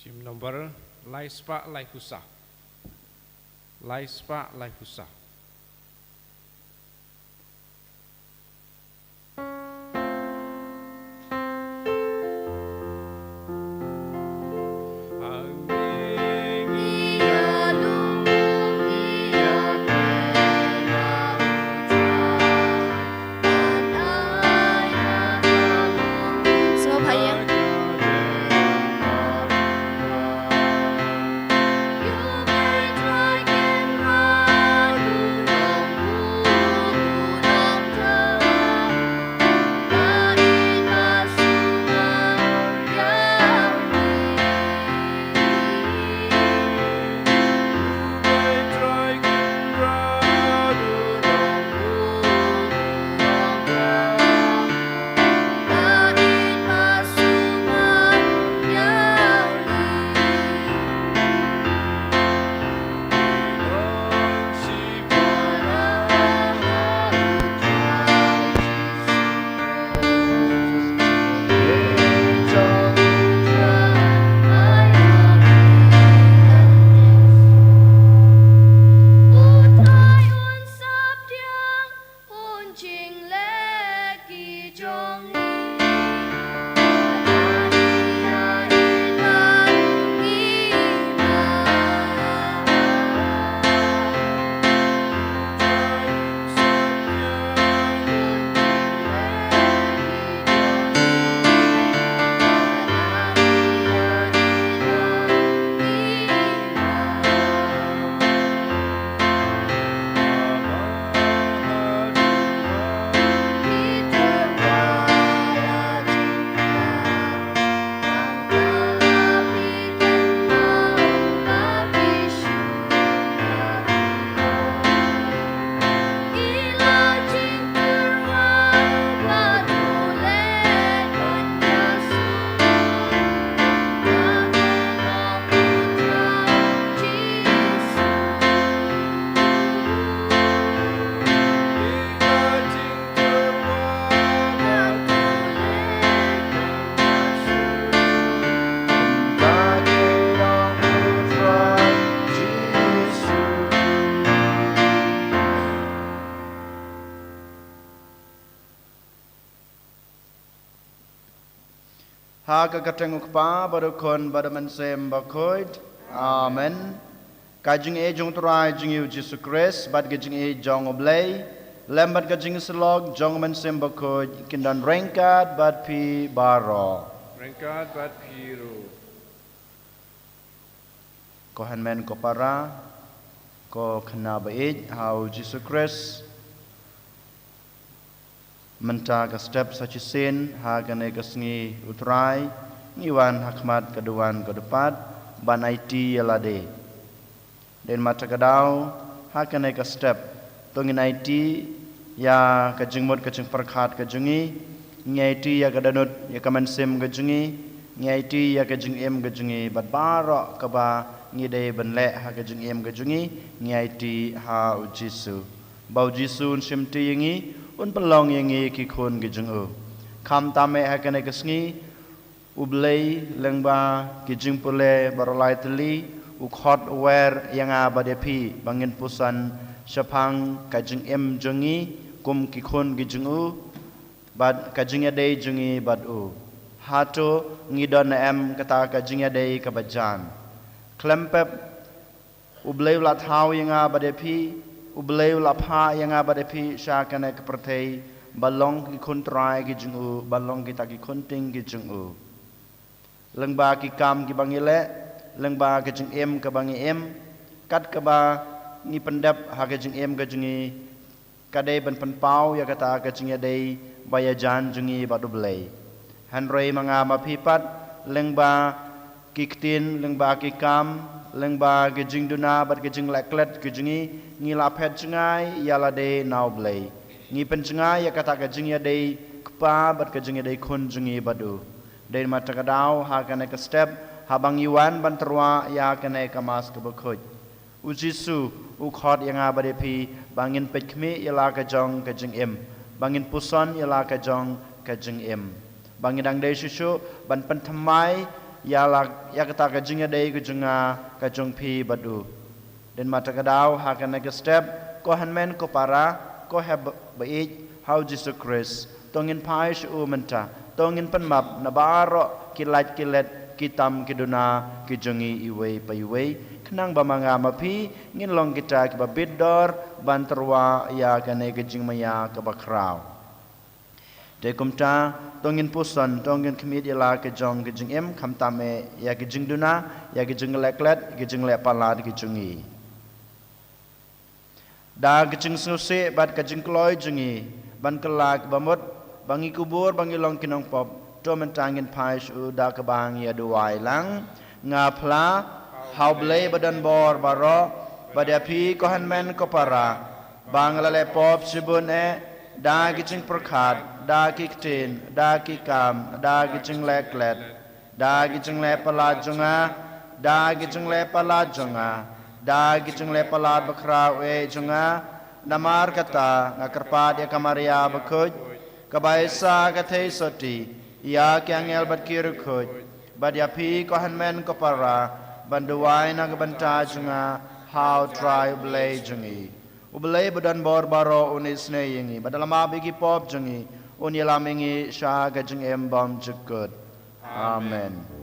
Sim nomor Laispa Laifusa. Laispa Laifusa. Hagakateng ukpa barukon badamansem bakoid. Amen. Kajing e jong turai jing yu Jesus Christ bad kajing e jong oblay. Lembat kajing selog jong mansem bakoid kindan rengkat bad pi baro. Rengkat bad piru. Ko hanmen ko para ko kena baik how Jesus Christ menta ka step saci sin ha gane ka sngi utrai ngiwan hakmat kaduan kadepat ban IT yalade den mata kadau ha gane ka step tongin IT ya ka jingmot ka jing perkhat ka jungi ngi IT ya ka danut ya ka mansem ka jungi ngi IT ya ka jing em ka jungi bat baro ka ba ngi de ban le ha ka jing em ka jungi ngi IT ha u Jisu bau Jisu simti yangi un pelong yangi ki khon ki jung u kham tame hakane kasngi ublei lengba ki jing pule barolai teli u khot wer yanga badepi bangin pusan shapang ka jing em jungi kum ki khon ki jung u bad ka jing ade jungi bad u hato ngidon em kata ka jing ade ka bajan klempep ublei lat hau yanga badepi ubleu lapha yang abade syakane kepertei balong ki kontrai ki jungu balong kita ki konting ki jungu lengba ki kam ki bangile lengba ki jung em ke bangi em kat ke ba ni pendap ha ke jung em ke jungi kadai ban penpau ya kata ke jung dei bayajan jungi badu blei hanrei manga ma pipat lengba ki ktin lengba ki kam lengba ke jing duna bat ke jing leklet ke jingi ngi lapet jingai yala de nau blei ngi pen jingai ya kata ke jing ya de kpa bat ke jing ya de khun jingi badu de mata kadau ha kana ke step habang iwan ban terwa ya kana ke mas ke bekhoj u Jisu u khot yang abade pi bangin pekme yala ke jong ke jing em bangin puson yala ke jong ke jing em bangin dang de susu ban pen thamai ya kata kajingnya dei kajunga kajung pi badu den mata kadau hakan ke step ko hanmen ko para ko have bait how Jesus Christ tongin pai shu menta tongin penmap na baro kilat kitam kiduna kijungi iwe paiwe kenang bamanga mapi ngin long kita ke babidor banterwa ya kane kajing maya ke bakrau de kumta tongin pusan tongin kemid ila ke jong em kam tame ya ke jing duna ya ke jing leklet ke jing le palat ke jungi da ke jing suse bat ke jing kloi jungi ban kelak bamut bangi kubur bangi long kinong pop to mentangin pais u da ke bang ya duai lang ngapla hauble badan bor baro badapi ko hanmen ko para bang lale pop sibun da ke jing perkat da kiktin, da kikam, da gijing leklet, da gijing lepalat junga, da gijing lepalat junga, da gijing lepalat bakraw junga, namar kata ngakarpat ya kamaria bakuj, kabaisa katay soti, ya kyangel bat kirukuj, badyapi ko hanmen ko para, banduay na kabanta junga, how try ublay jungi. Ublay badan bor baro unis na yingi, badalama bigi pop jungi, Unilamingi sya gajeng embam jekut. Amen.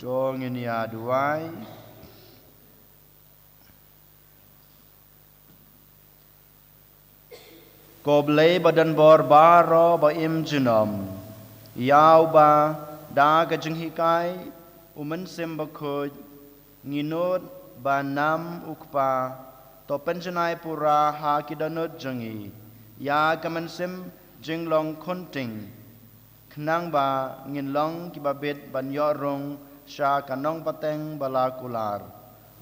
Dong ini aduai. Koble badan bor baro ba im jinom. Yau ba da ka jinghikai umen sem ba khoj nginot ba nam ukpa to penjanai pura ha kidanot jangi. Ya kaman sem jinglong konting. Knang ba nginlong kibabit ban yorong sha kanong pateng balakular.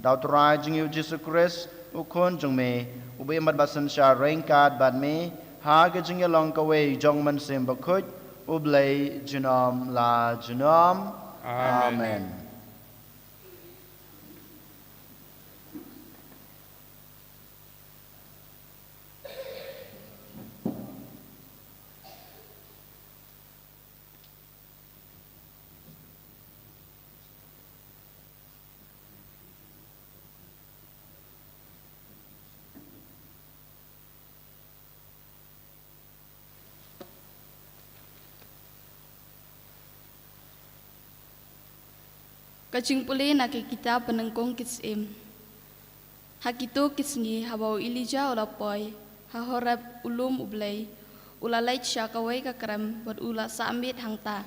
Dauturai jingiu Jesu Christ ukon jengme ube mat basan sha rengkat bad me ha ke jingelong kawe jong man sem bakut ublei jinom la jinom. Amen. Kacing puli nak kita penengkong kisim. Hakitu kisngi habau ilija ulapoi, hahorab ulum ublay, ulalait syakawai kakram buat ula samit hangta,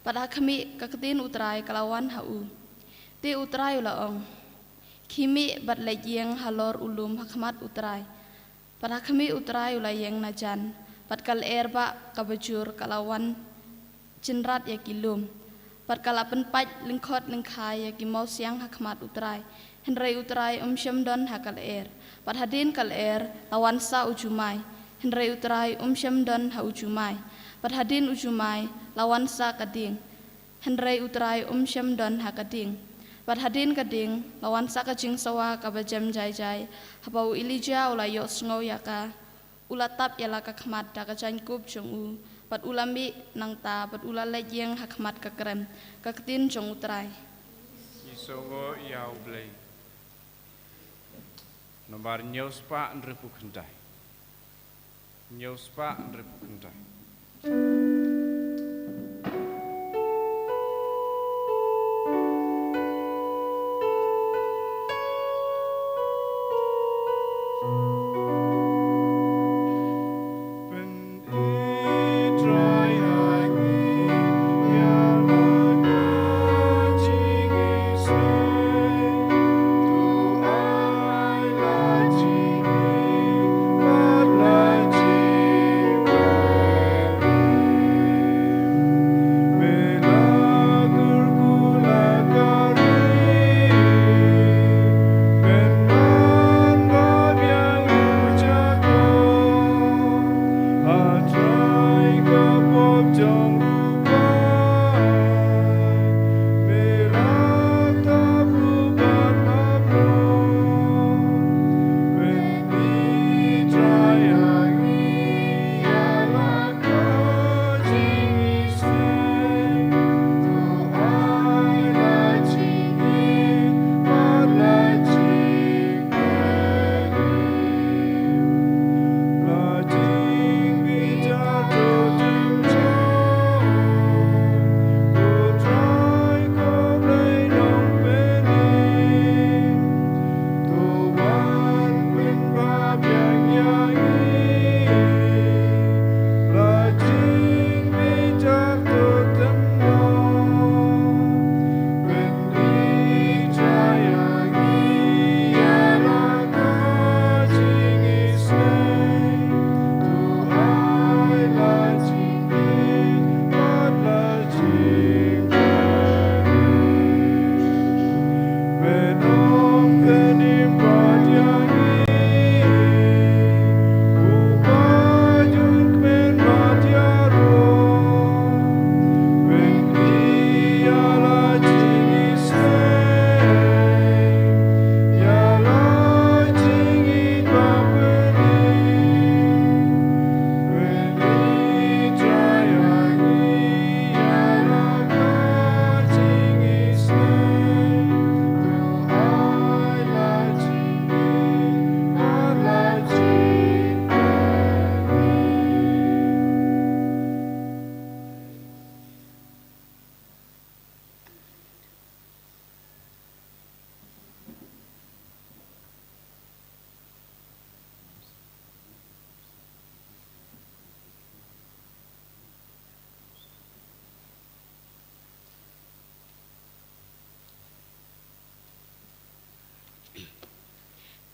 pada kami kaketin utrai kalawan hau. Ti utrai ulaong. Kimi bat lajeng halor ulum hakmat utrai. Pada kami utrai ulayeng najan, pat kal erba kabajur kalawan jenrat ya kilum. Pat kalapan pat lingkot lingkai ya kimau siang hakmat utrai. Henry utrai syam don hakal er. Pat hadin kal er lawan sa ujumai. Henry utrai syam don ha ujumai. Pat hadin ujumai lawan sa kading. Henry utrai syam don ha kading. Pat hadin kading lawan sa kajing sawa kabajam jai habau ilija ulayo sngow yaka. Ulatap yala kakmat da kajan kub jong pat ulami nang ta pat ulalai yang hakmat kakrem kaketin jong utrai. Isongo yau blei. Nomor nyospa nrepu kendai. Nyospa nrepu kendai.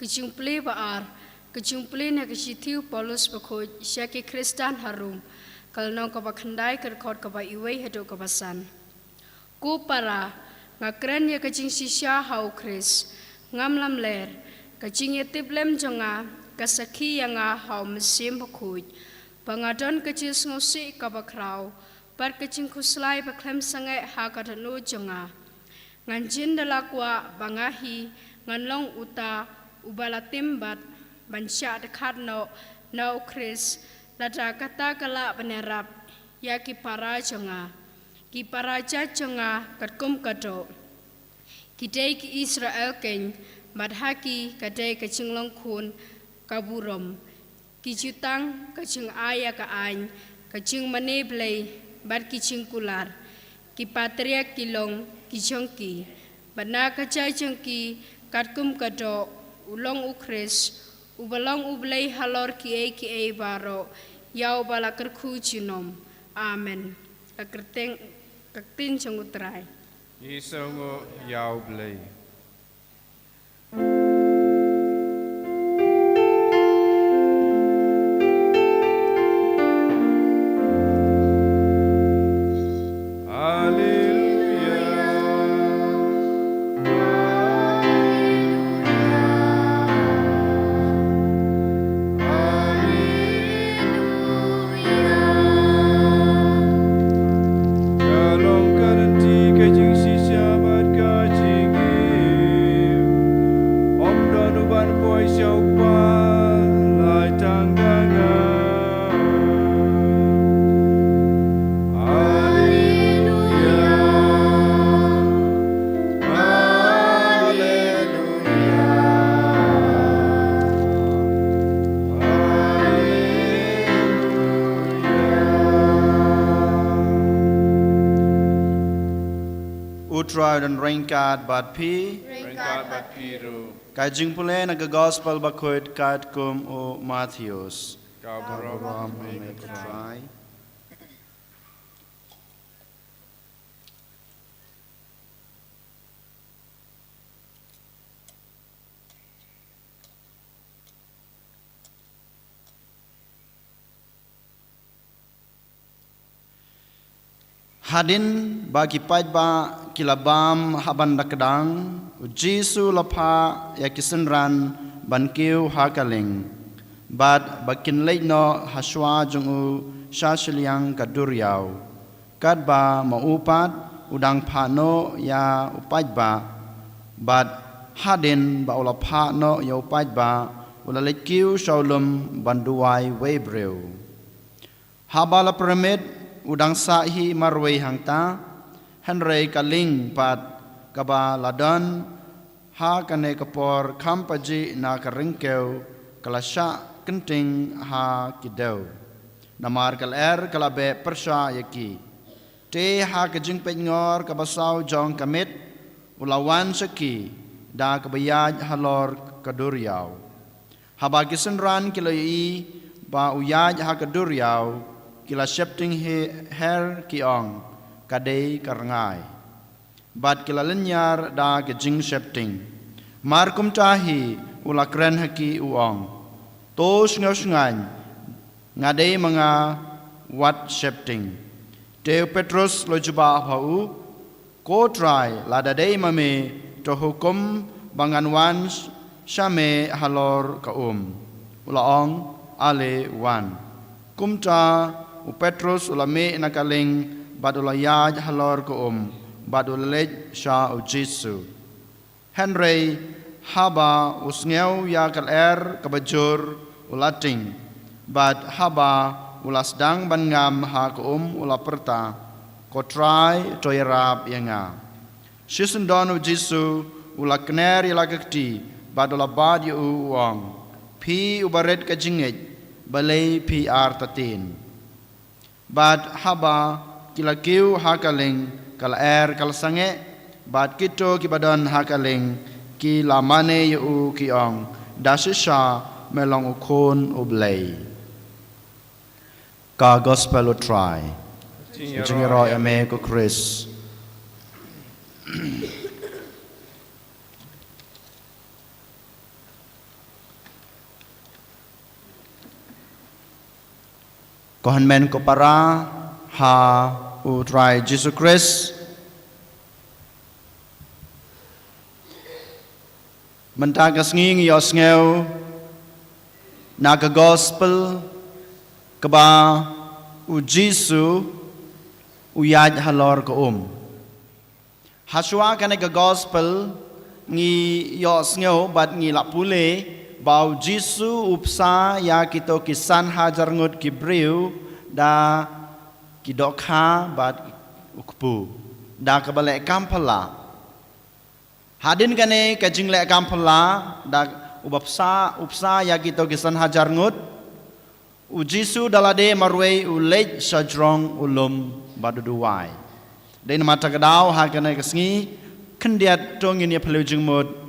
kejumple baar, kejumple na kesitiu Paulus bakoj syaki Kristan harum, kalau kabakhandai kerkot kaba iway hado kabasan. Ku para ngakren ya kejing sisya hau Kris, ngamlam ler, kejing yetiblem jonga, kasaki yang hau mesim bakoj, bangadon kecil ngosi kabakrau, par kejing kuslai baklem sangai ha kadanu jonga. Nganjin dalakwa bangahi nganlong uta ubala timbat bansya dekat no Kris lada kata kala benerap ya ki para jonga ki para jonga katkum kado kidai ki Israel ken madhaki kadai kecing kun kaburom ki jutang kecing aya ka ain kecing maneblei bad kicing kular ki patria kilong kijongki bana kacai jongki katkum kado ulong ukris ubalong ublay halor ki e baro yau bala kerku jinom amen kaktin jongutrai Isongo yau blay. Utrai dan ringkat bat pi Ringkat bat piru. kajing pule naga gospel bakut kat kum o Matthews Kau berom ram me utrai Hadin bagi pajba kilabam haban dakdang Jesu lapa ya kisenran bankiu hakaling bad bakin leino haswa jungu syashliang kaduriau kadba maupat udang pano ya upajba bad hadin ba ulapa no ya upajba ulalekiu shaulum banduai webreu habala pyramid udang sahi marway hangta Henry kaling pat kaba ladon ha kane kapor kampaji na karingkeu kalasya kenting ha kideu namar kal kalabe persya yaki te ha kajing penyor kabasau jong kamit ulawan seki da kabayaj halor kaduriau haba kisenran kiloi ba uyaj ha kaduriau kila shifting her kiong kadei karangai bat kila lenyar da kejing shifting markum tahi ulakren haki uong tos ngosngan ngadei mga wat shifting teu Petrus lojuba hau ko try ladadei mame to hukum banganwan syame halor kaum ulaong ale wan kumta u Petrus ulame nakaling badulayaj halor ko badulej sha u Jesu Henry haba usngeu ya kal kabajur ulating bad haba ulasdang bangam ha ko ulaperta ko try toyarap yanga shisundon u Jesu ulakner ilagakti badulabad yu uong pi ubaret kajingej balay pi artatin bad haba kilakiu hakaling kal kal sange bad kito kibadon hakaling ki lamane yu kiong dasisha melong ukon ublay ka gospel try jingiro ame ko Chris Kohan men ko para ha utrai Jesus Christ mentagas nging yos ngeu naga gospel keba u Jesu uyaj halor ko haswa kana ga gospel ngi yos ngeu bat ngi lapule bau Jesu upsa ya kito kisan hajar ngut kibriu da kidokha bat ukpu da kabale kampala hadin kane kajing le kampala da upsa ya kito kisan hajar ngut u Jesu dalade marwei u lej sajrong ulum baduduwai den mata kadau ha kane kasngi kendiat tongin ya pelujung mud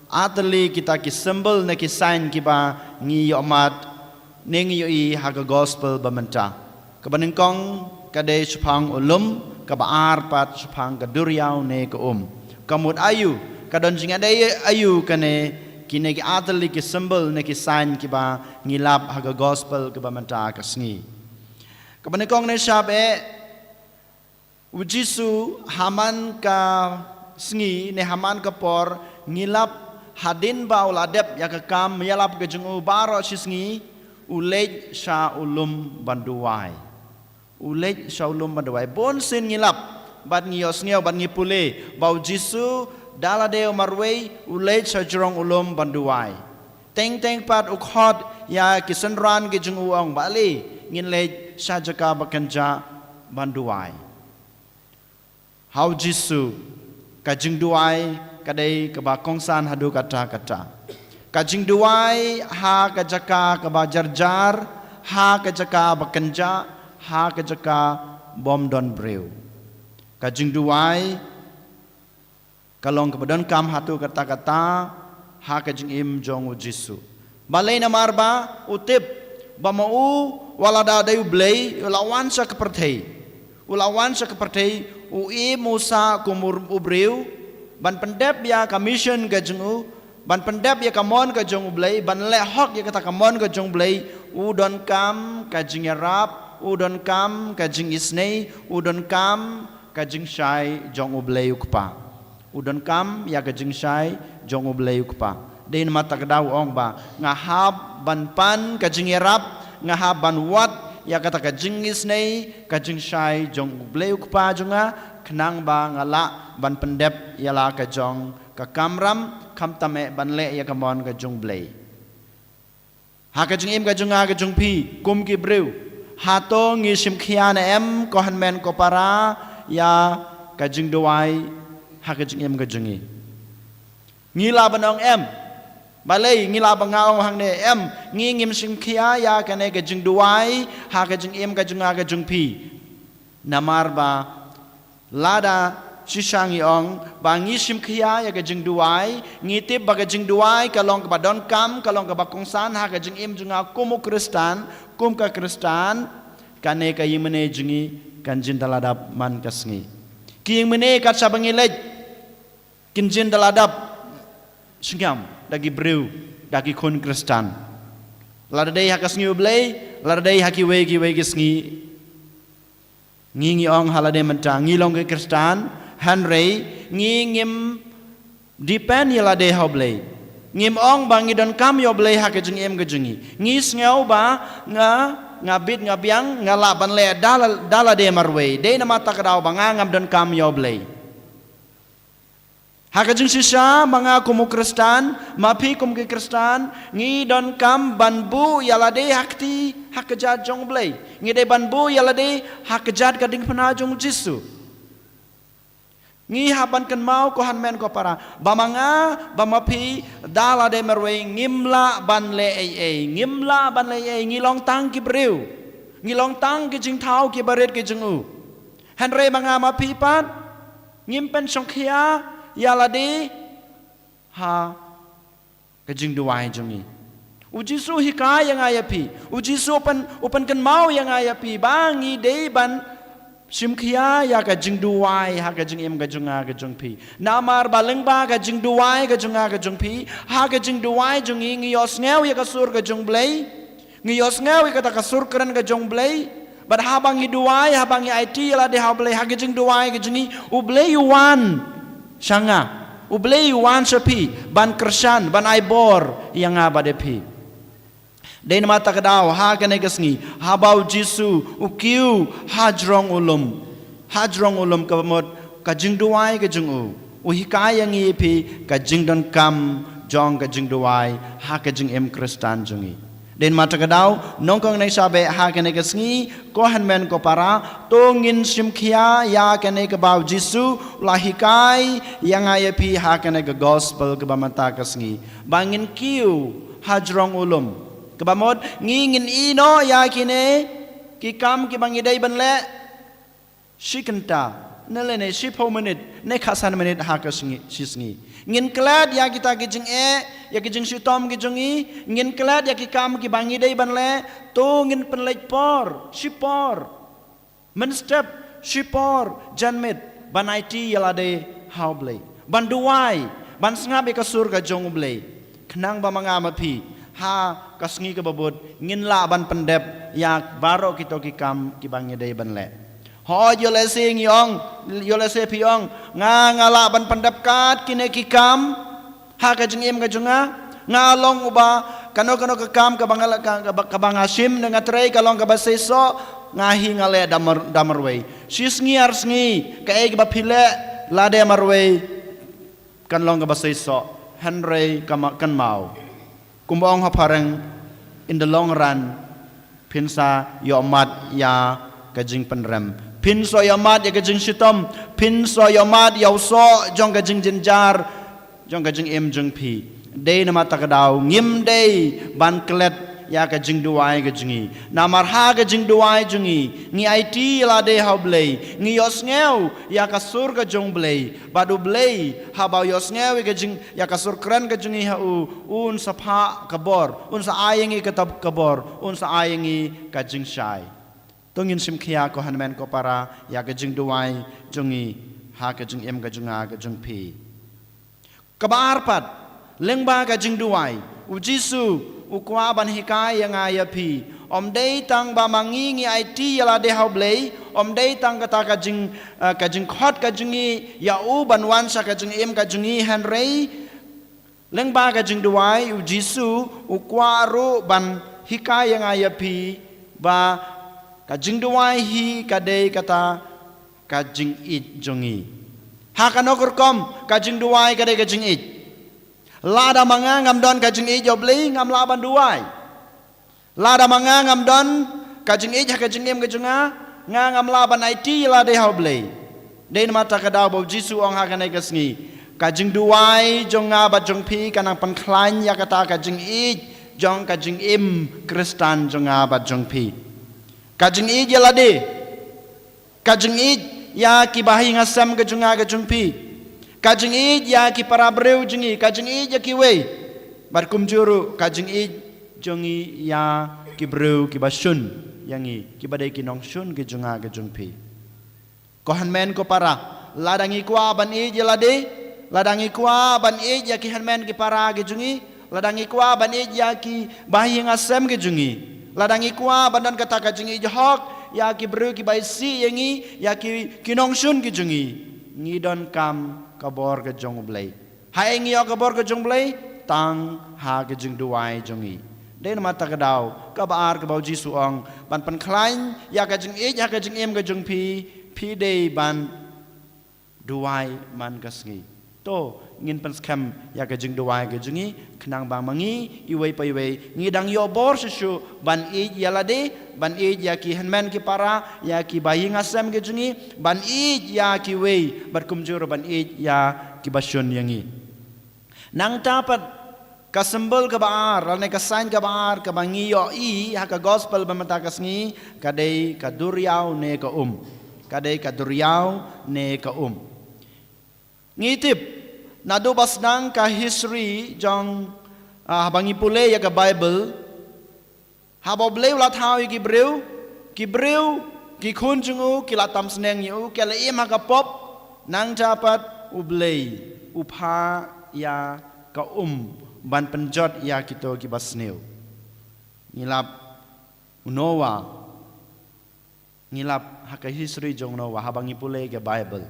atali kita ki symbol na ki sign ki ba ngi yomat ning yoi haga gospel bamenta kabaning kong kade supang ulum kabaar pat supang kaduriau ne ko kamut ayu kadon jing ade ayu kane kine ki atali ki symbol na ki sign ki ba ngilap haga gospel ke bamenta kasngi kabaning kong ne shabe ujisu haman ka sngi ne haman ka por ngilap hadin ba uladep ya kam yalap ke jungu baro sisngi ulej sha ulum banduai ulej sha ulum banduai bon sin ngilap bat ngiyos ngeu bat ngipule bau Jesu dalade marwei ulej sha jrong ulum banduai teng pat ukhot ya kisenran ke jungu ong bali nginlej sha jaka bakanja banduai how Jesu kajing duai kadai keba kongsan hadu kata kajing duai ha kajaka keba jarjar ha kajaka bakenja ha kajaka bom don breu kajing duai kalong kebedon kam hatu kata ha kajing im jong Jesu balai na marba utip bamau walada dayu blei ulawan sa kepertei Musa kumur ubreu ban pendep ya commission ke jengu ban pendep ya kamon ke jong blai ban le hok ya kata kamon ke jong blai udon kam ka jing rap udon kam ka jing isnei udon kam ka jing shai jong blai ukpa udon kam ya ka jing shai jong blai ukpa dein mata kedau ong ba ngahab ban pan ka jing rap ngahab ban wat ya kata ka jing isnei ka jing shai jong blai ukpa jonga kenang ba ngala ban pendep yala ka jong ka kamram kam tame ban le ya kamon ka jong blei ha ka jing im ka jong ka jong pi kum ki breu ha to ngi sim khia na em ko han men ko para ya ka jing doai ha ka jing im ka jongi ngi la banong em balai ngi la bangaong hang ne em ngi ngim sim khia ya ka ne ka jing doai ha ka jing im ka jong pi namar ba lada sishangi ong bangi sim khia ya ka jing duai ngitip ba ka jing duai kalong ka badon kam kalong ka bakongsan ha ka jing im junga kum ka kristan kane ka yimene jungi kanjin daladap man kasngi ki yimene ka sabangi lej kinjin daladap singam dagi breu dagi kun kristan lada dei ha kasngi ublei lada dei ha ki wei kisngi ngi ong halade mentang ngi long ke kristan Henry ngim dipen yala de hoblei ngim ong bangi don kam yo blei ha ke jing em ke jingi ngi sngeau ba ngabit ngabiang ngala ban le dala de marwei de na mata kadau banga ngam don kam yo blei ha ke jing sisa manga kumu kristan mapi kum ke kristan ngi don kam banbu yala de hakti hakejat jong blei ngi de banbu yala de hakejat kading pena jong Jesu ngi haban kan mau ko han men ko para bamanga bamapi dala de merwe ngimla ban le ngi long tang ki breu ngi long tang ki jing thau ki baret ki jing u han re manga mapi pat ngim pen song khia yala de ha ka jing duai jongi ujisu hikaya yang ayapi ujisu open kan mau yang ayapi bangi de ban simkhia ya ka jing duai ha ka jing em ka junga ka jung pi namar baleng ba ka jing duai ka junga ka jung pi ha ka jing duai jungi ngi yos ngeu ya ka sur ka jung blei ngi yos ngeu ka ta ka sur kran ka jung blei bad habang iduai habang IT la de hablei hagejing duai gejingi ublei yuan shanga ublei yuan sepi ban kersan ban aibor yang abade pi den mata kedau ha kene gesngi habau jisu ukiu hajrong ulum kemot kajing duai kajing uhikai yang ipi kajing don kam jong kajing duai ha kajing kristan jungi den mata kedau nongkong nei sabe ha kene gesngi ko hanmen ko para tongin simkhia ya kene ke bau jisu lahikai yang ipi ha kene ke gospel ke bamata kesngi bangin kiu hajrong ulum kebamod ngingin ino yakine kikam kibangidai banle shikenta nelene 10 menit ne khasan menit hakasngi sisngi ngin klad ya kita gijing ya gijing sitom gijungi ngin klad ya kikam kibangidai banle to ngin penlej por sipor menstep sipor janmet banaiti yalade haublei banduai ban sngabe kasur ka jongblei khnang ba mangama pi ha kasngi ke babut ngin la ban pendep yak baro kito kikam kibangnya dai banle ho yole sing yong yole se piong ngala ban pendep kat kine kikam ha ka jengim ka junga ngalong uba kano kekam ka bangasim dengan trei kalong ka baseso ngahi ngale damarwei sisngi arsngi ka eg ba pile la de marwei kan long ka baseso hanrei kan mau kumbong hapareng in the long run pinsa yomat ya kajing penrem pinso yomat ya kajing sitom pinso yomat ya uso jong kajing jenjar jong kajing jong pi day na matakadaw ngim day ban klet ya kajing duai kajingi namar ha kajing duai jungi ngi IT la de haublei ngi yosngeu ya kasur ka jong blei badu blei habau yosngeu kajing ya kasur kren kajingi ha un sapha kabor un sa ayengi katab kabor un sa ayengi kajing shai tungin simkhia ko hanmen ko para ya kajing duai jungi ha kajing kajunga kajung pi kabar pat lengba kajing duai ujisu ukwa ban hikai yang ayapi om dei tang ba mangi ngi IT yala de haublei om dei tang kata kajing khot kajingi ya u ban wan sa kajing kajingi hanrei lengba kajing duai u jisu ukwa ru ban hikai yang ayapi ba kajing duai hi kadei kata kajing it jongi hakanokur kom kajing duai kadei kajing it lada manga ngam don kajing i jobli ngam laban duai lada manga ngam don kajing i kajing kajunga ngam laban IT la de haublei den mata kada bo jisu ong hakane kasngi kajing duai jonga ba jong pi kanang panklan ya kata kajing i jong kajing kristan jonga ba jong pi kajing i la de kajing i ya kibahi ngasam kajunga kajung pi kajing id ya ki para breu jengi kajing id ya ki wei bar kumjuru kajing id jongi ya ki breu ki basun yangi ki badai ki nong sun ki junga ke jungpi ko hanmen ko para ladangi kwa ban id ya lade ladangi kwa ban id ya ki hanmen ki para ke jungi ladangi kwa ban id ya ki bahi ngasem ke jungi ladangi kwa bandan kata kajing id hok ya ki breu ki bai si yangi ya ki nong sun ki jungi ngidon kam kabor ke jong blai hai ngi kabor ke jong blai tang ha ke jing duai jongi den mata kadau kabar ke bau jisu ong ban pan klain ya ke jing ya ke jing ke jong pi dei ban duai man kasngi to ngin pan skam ya ke jing duai ke jongi khnang bang mangi iwei pai wei ngi dang yo bor su ban ya lade ban ya ki hanman ki para ya ki bayi ngasam ke jungi ban ya ki wei berkumjur ban ya ki basun yangi nang tapat kasembel ke baar rane kasain ke baar ke bangi yo ha ka gospel bamata kasngi kadai kaduriau ne ka kadai kaduriau ne ka ngitip nado basnang ka history jong bangi pule ya ka bible habo bleu la thau ki breu ki khun jungu ki la tam sneng yu ke la im ka pop nang japat ublei upha ya ka ban penjot ya kito ki basneu ngilap unowa ngilap haka history jong no wa habangi pule ke Bible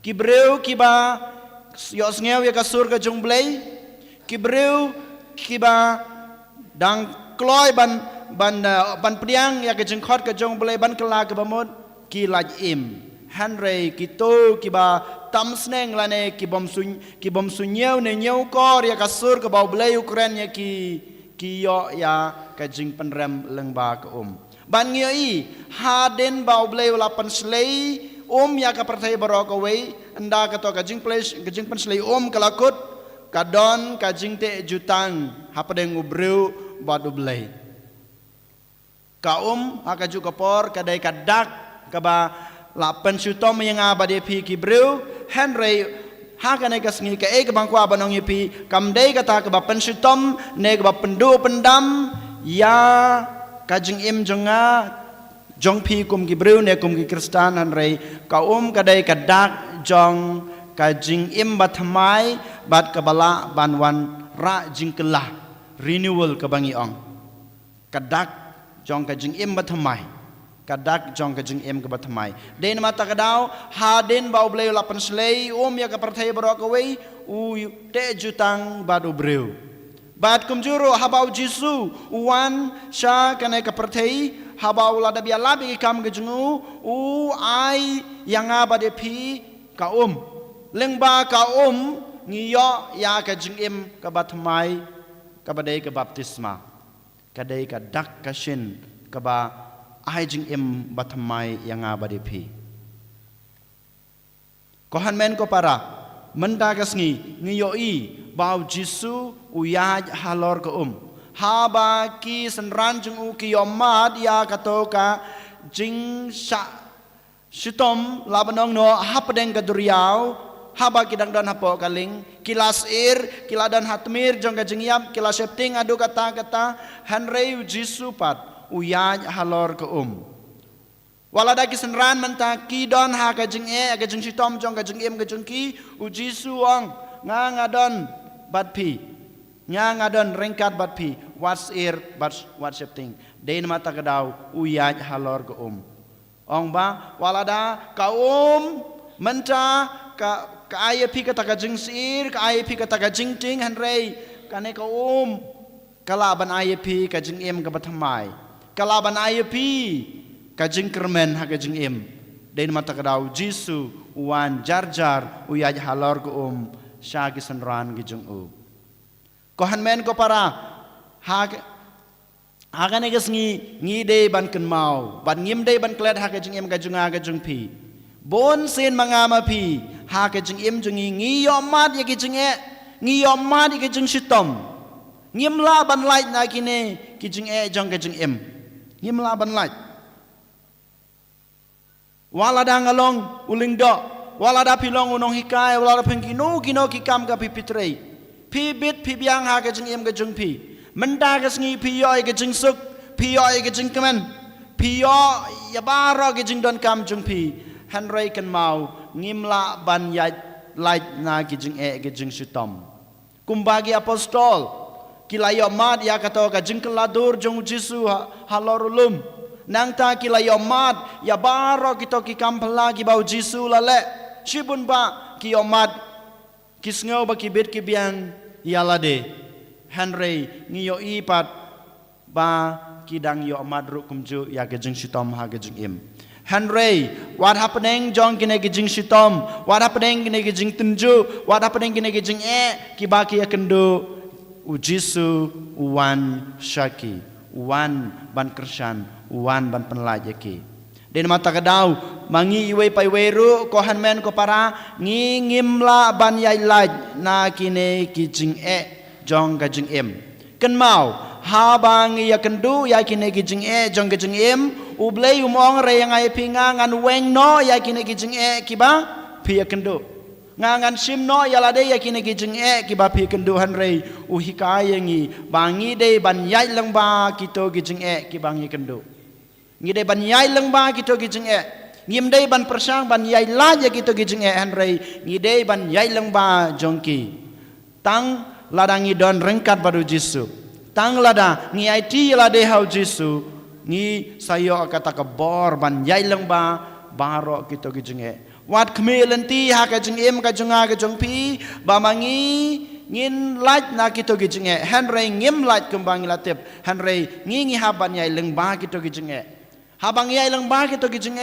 kibreu kiba yos ngeu ya kasur ka jong blei kibreu kiba dang kloy ban priang ya ke jeng khot ka jong blei ban kala ke bamod ki laj im Henry kito kiba tam sneng lane ki bom sunyeu ne nyeu kor ya kasur ka bau blei Ukraine ya ki yo ya ka jing penrem lengba ka ban ngioi haden bau blei lapan slei ya ka pertai barok away anda ka to ka jing pen slei kalakut kadon ka jing te jutang hapadeng ubreu badu blei ka aka ju kapor kadai kadak ka ba lapan syutom yang abade pi ki breu Henry haka ne kasngi ka e ka bangkwa banong yipi kamdei kata ka ba pensyutom ne ka ba pendu pendam ya kajing im jonga jong pi kum ki breu ne kum ki Kristan Henry ka kadai kadak jong kajing im bathamai bat kabala banwan ra jingkelah renewal ka bangi ong kadak jong kajing im bathamai kadak jong kajing im ka bathamai den mata kadau haden bau bleu lapan slei ya ka perthai barok away te jutang badu breu bat kumjuro habau jisu wan sha kana ka perthai habau lada bia labi kam ka jungu ai yanga bade pi ka lengba ka ngiyo ya ka jingim ka batmai ka badai ka baptisma kadai ka dak ka shin ka ba ai jingim batmai yanga bade pi kohan men ko para menda kasngi ngiyo i bau jisu uyaj halor ka haba ki senran jung ki yomad ya katoka jing sha shitom labanong no hapadeng ka duriau haba kidang don hapo kaling kilas kiladan hatmir jong ka jingyam kilas septing adu kata Henry jisu pat uyaj halor ka walada ki senran menta ki don ha ka jing ka jing shitom jong ka jing ka jing ki jisu ong ngadon bat pi ngadon rengkat bat pi what's septing dein mata kadau uyaj halor ka ong ba walada ka menta ka ay pi kata ka jing ka ay pi kata ka jing ting Henry kane ka kalaban ay pi ka jing ka bathamai kalaban ay pi ka jing kermen ha ka jing dein mata kadau jisu wan jar uyaj halor ka sya ki senran ki jung kohan men ko para ha ne gas ngi de ban ken mau ban ngim de ban klet ha ka jing ka junga ka jung pi bon sen mangama pi ha ka jing jungi yo mat ya ki jing ngi yo mat ki jing shitom ngim la ban light na kine ki jing jong ka jing ngim la ban light wala da ngalong uling do wala da pilong unong hikai wala da pengkino kino ki kam ka pi pitrei pi bit pi biang ha ka jing ka jung pi menda ka sngi pi yo ka jing suk pi yo ka jing kemen pi yo ya baro ka jing don kam jung pi Henry kan mau ngimla ban ya light na ki jing ka jing shitom kumbagi apostol kilayo mat ya kato ka jing keladur jong jisu halorulum nang ta kilayo mat ya baro kito ki kampala ki bau jisu lale shibun ba ki omat kisngau ba ki bit ki biang yalade Henry ngiyo ipat ba kidang yo omat ru kumju ya ke jing shitom ha ke jing Henry what happening jong kine ke jing shitom what happening kine ke jing tunju what happening kine ke jing ki ba ki akendo ujisu wan shaki wan ban kershan wan ban penlaj ki den mata kadau mangi iwe pai weru kohan men ko para ngimla ban yai laj na kine ki jing jong ka jing ken mau ha bang ya kendu ya kine ki jing jong ka jing ublei umong re yang ai pinga ngan weng no ya kine ki jing ki ba pi ya kendu ngan sim no ya lade ya kine ki jing ki ba pi kendu han re uhikaya ngi bangi de ban yai lang ba kito ki jing ki bangi kendu ngi de ban yai lang ba kito ki jing ngim de ban persang ban yai la ya kito ki jing han re ngi de ban yai lang ba jongki tang ladangi don rengkat baru jisu tang lada ngi IT lade hau jisu ngi sayo kata ka bor ban yai lang ba baro kito kijing wat kmelenti ha ka jing ka junga ka jung pi ba mangi ngin lait na kito kijing henry ngim lait kumbang latip henry ngi haban yai lang ba kito kijing habang yai lang ba kito kijing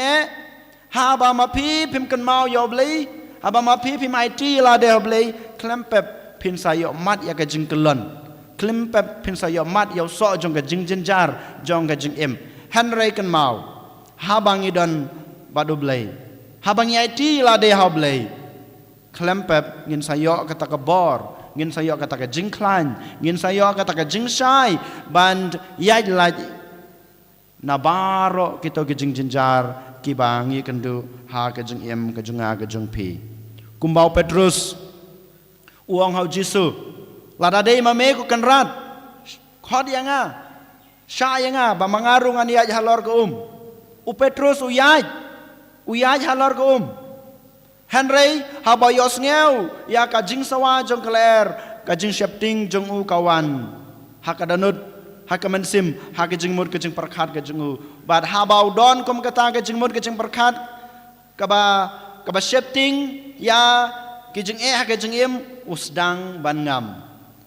ha ba ma pi pim kan mau yo blei ha ba ma pi pim IT la de blei klempep pin sayo mat ya ka jing kelon klempep pin sayo mat yo so jong ka jing jenjar jong ka jing henry kan mau habang idon badu blei habang IT la de ha blei klempep ngin sayo kata ka bor ngin sayo kata ka jing klan ngin sayo kata ka jing shai band yai la nabaro kito ka jing jenjar kibangi kendu ha ka jing ka junga ka jung pi kumbau Petrus uang hau Jisu lada dei mame ku kenrat khod yanga sha yanga ba mangarung an yaj halor ko u Petrus uyaj halor ko Henry haba yos ngeu ya ka jing sawa jong kler ka jing shepting jong u kawan hakadanut hakamansim haka jing mur ka jing perkhat ka jing u bad habau don kom kata ka jing mur ka jing perkhat ka ba shepting ya ki jing haka jing usdang ban ngam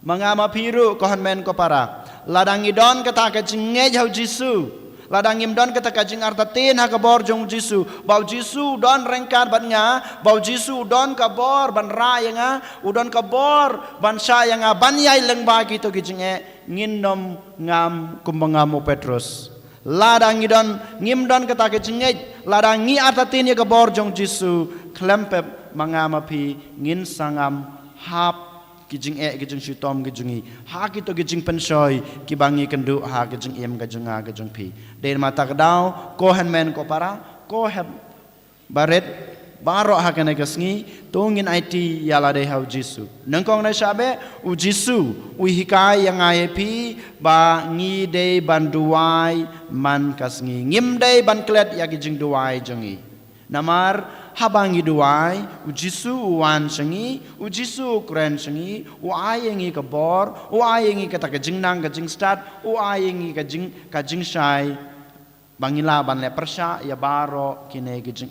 mangama piru kohan men ko para ladang idon kata ka jing ngej hau Jisu ladang im don kata ka jing artatin ha ka bor jong Jisu bau Jisu don rengkar ban nga bau Jisu don ka bor ban ra nga udon ka bor ban sha nga ban yai leng ba kito ki jing nginom ngam kumbangam Petrus ladang idon ngim don kata ka jing ngej ladang ngi artatin ya ka bor jong Jisu klempep mangama pi ngin sangam hap kijing kijing shitom kijingi ha kito kijing pensoi kibangi kendu ha kijing kajunga kajung pi den mata kedau ko men ko para ko heb baret baro ha kene kasngi tungin IT yala de hau Jisu nangkong na sabe u Jisu u hikai yang ai pi ba ngi de banduai man kasngi ngim de ban klet ya kijing duai jongi namar habang iduai u Jisu wan sengi u Jisu kren sengi u ayengi ka bor u ayengi kata ka jingnang ka jingstat u ayengi ka jing shai bangila ban le persha ya baro kine ka jing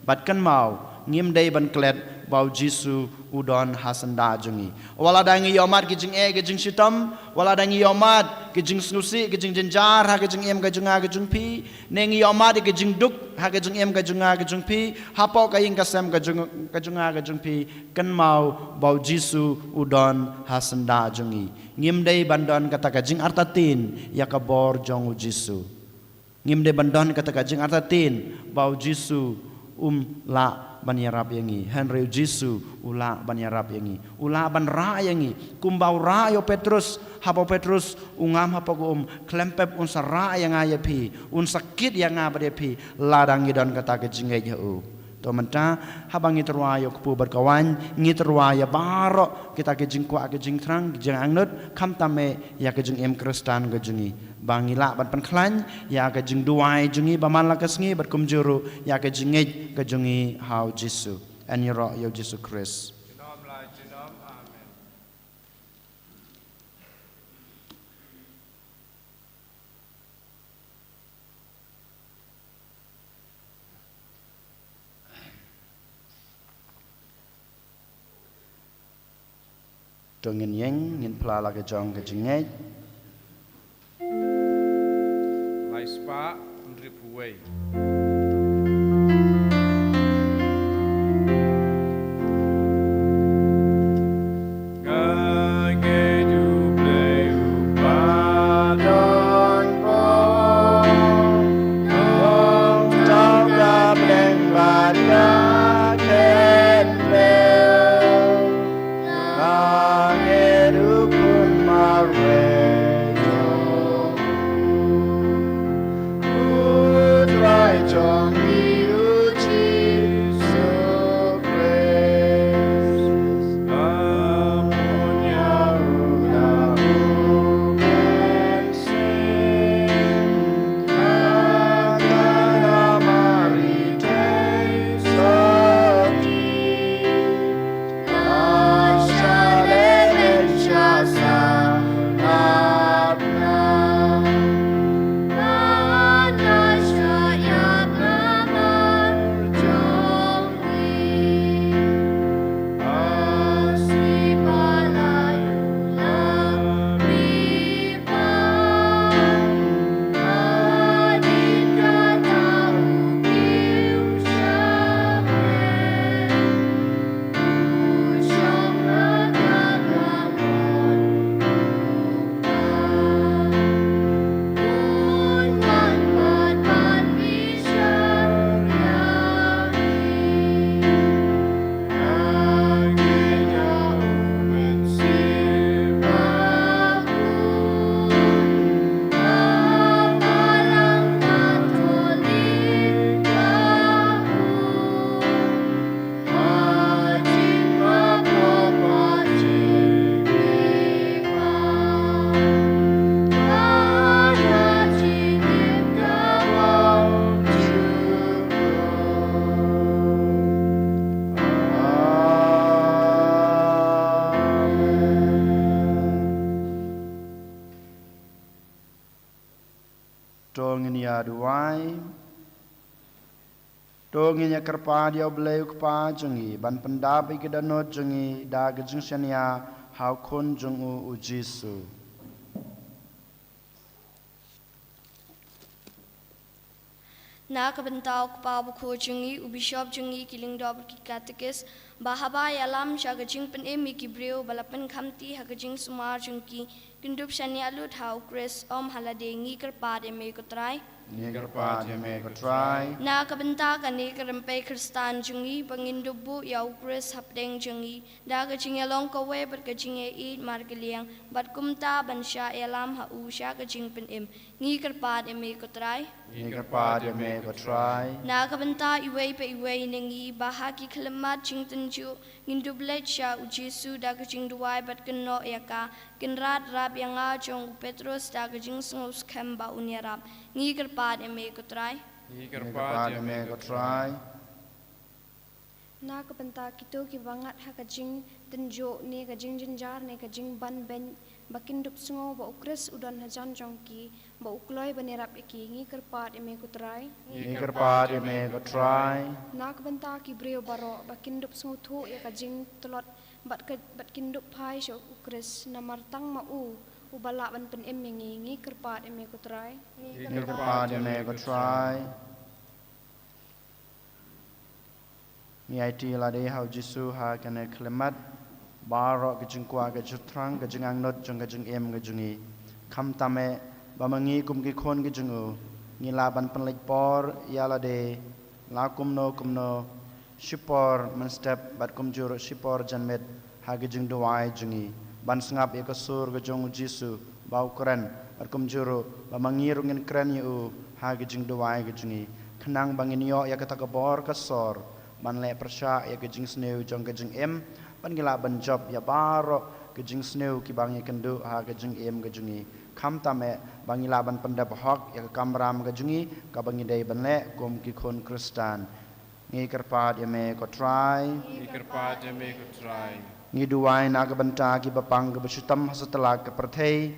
bat kan mau ngim dei ban klet bau Jisu udon hasanda jungi wala dangi yomat ki jing shitam wala dangi yomat ki jing snusi ki jing jenjar ha ki jing ka junga ka jung pi nengi yomat ki jing duk ha ki jing ka junga ka jung pi hapo ka ing ka sem ka junga ka jung pi kan mau bau Jisu udon hasanda jungi ngim dei bandon kata ka jing artatin ya ka bor jong Jisu ngim dei bandon kata ka jing artatin bau Jisu la banyarap yangi Henry Jisu ula banyarap yangi ula ban ra yangi kumbau ra yo Petrus hapo Petrus ungam hapo klempep un sara yang aya pi un sakit yang ngaba de pi ladang idon kata ke jingai jau to menta habang iterwa yo kupu berkawan ngiterwa ya baro kita ke jingkwa ke jing trang jing angnut kam tame ya ke jing Kristan ke jingi bangila ban penklan ya ke jing duai jungi baman la kesngi berkumjuru ya ke jingej ke jungi hau Jisu and yoro yo Jisu Christ Jinom lai jinom amen tungin yeng ngin pla la ke jong ke jingej lai spa ndripuwei Joy. tol ngini ya duai tol ngini kerpa dia belai kepa jengi ban pendap iki danot jengi da gejing senia hau kun jung u Jisu Na kabentau kepau buku jengi ubishop jengi kiling dob ki katekis bahaba yalam shagajing pen emi kibreu balapan khamti hagajing sumar jengki kindup shani alut hau kris om halade ngi kerpad eme kutrai ni kerpa dia me ko try na kabenta kani kerempe kristan jengi pengindubu yau kris hapdeng jengi da gajing yalong kawe bergajing e margeliang bat kumta bansha yalam ha u shagajing pen em ngi kerpad eme kutrai ni kerpa dia me ko try na kabenta iwei pe iwei nengi bahagi kelemat jing tenju ngindublet sha u Jesu da gajing duai bat kenno yaka kenrat rab yang ajong Petrus da gajing sungus kemba unyarab ngi kerpad eme kutrai ni kerpa dia me ko try Na kabenta kito kibangat hakajing tenjo ne kajing jenjar ne kajing ban ben bakin dup sungo ba ukres udan hajan jongki ba ukloi banerap iki ngi kerpat eme kutrai ni kerpa dia me ko try Na kabenta ki breo baro bakin dup sungo thu ya kajing telot bat kindup pai sho ukres namartang ma u bala ban pen em ngi kerpat eme kutrai ni kerpa dia me ko try ni IT lade hau Jisu ha kana klemat baro gejing kwa gejut trang gejing angnot jong gejing em gejungi kham tame bamangi kum ki khon gejungu ni laban penlek por ya lade la kumno shipor man step bat kum juro shipor janmet ha gejing doai jungi ban sngap ya kasur gejong Jisu bau keren bat kum juro bamangi rungin keren yu ha gejing doai gejungi khnang bangin yo ya kata kabor kasor ban le persya ya gejing sneu jong gejing em ban gila ban job ya baro gejing sneu ki bangi kendu ha gejing em gejungi kham tame bangila ban pendap hok ya kamram gejungi ka bangi dei ban le kum ki khon kristan ngi kerpat ya me ko try Ni kerpad eme kutrai. ngi duai na ka banta ki bapang ke besutam setelah ke perthei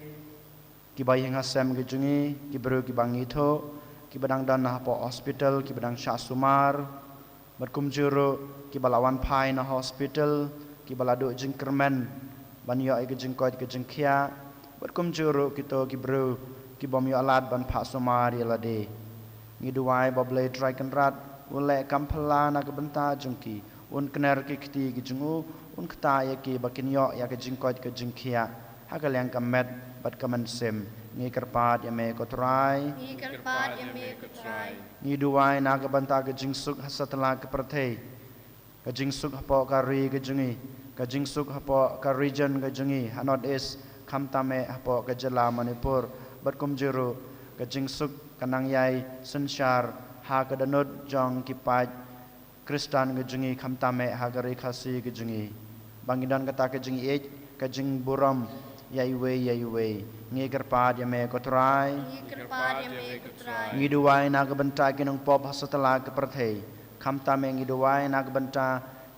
ki bayang hasem gejungi ki beru ki bangi tho ki badang dan ha po hospital ki badang syasumar berkum juru ki balawan pai na hospital ki baladu jing kermen banyo ai jing koit ke jing khia berkum juru kito ki bru ki bom yo alat ban pha somari lade ngi duai boble try kan rat ule kampala na ke benta jungki un kner ki kti ki jungu un kta ya ki bakin yo ya ke jing koit ke jing khia ha ka leng kamet bat kaman sem ngi kerpat ya me ko try ngi kerpad eme kutrai ni duai na ka banta ka jingsuk hasatla ka prathei ka jingsuk hapo ka ri ka jungi ka jingsuk hapo ka region ka jungi hanot is khamtame hapo ka jala manipur bat kum juru ka jingsuk kanang yai sanshar ha ka danot jong ki paj kristan ka jungi khamtame ha ka ri khasi ka jungi bangidan kata ka jungi ej ka jing buram yai we ngi kerpat ya me ko try ngi kerpad eme kutrai ngi duai na ka banta ki nong pop hasatala ka prathei kham ta me ngi duai na ka banta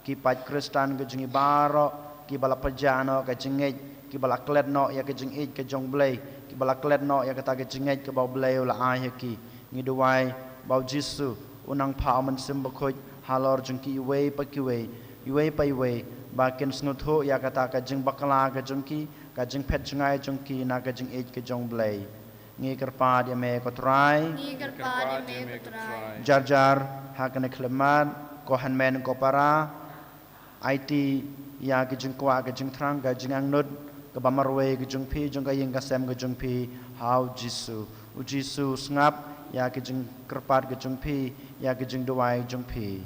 ki paj kristan ka jingi baro ki bala pajano ka jingej ki bala klet no ya ka jing ej ka jong blai ki bala klet no ya ka ta ka jingej ka bau blai la ai ki ngi duai bau Jisu unang pha man sim bakhoj halor jingki wei pa ki wei pa wei ba ken snutho ya ka ta ka jing bakala ka jingki ka jing phet jingai jongki na ka jing ej ka jong blai ngi kerpat ya me ko try ngi kerpad eme kutrai jar ha kana klemat ko hanmen ko para IT ya ki jing kwa ka jing thrang ka jing angnut ka bamarwe ki jing phi jong ka yeng ka sem ka jing phi hau Jisu u Jisu ngap ya ki jing kerpat ka jing phi ya ki jing duai jing phi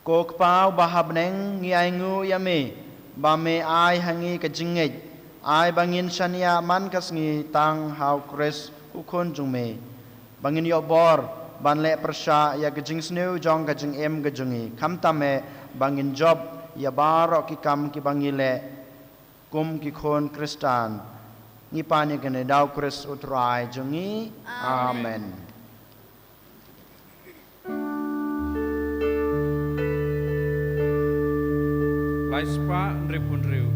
ko kpau bahab neng ngi ai ngu ya me ba me ai hangi ka jingej ai bangin shania man kas ngi tang hau kres u khon jung me bangin yo bor ban le persha ya ka jing sneu jong ka jing em ka jungi kham ta me bangin job ya baro ki kam ki bangile kum ki khon kristan ngi pani ka ne dau kres utrai jungi amen Lai spa nripun riu.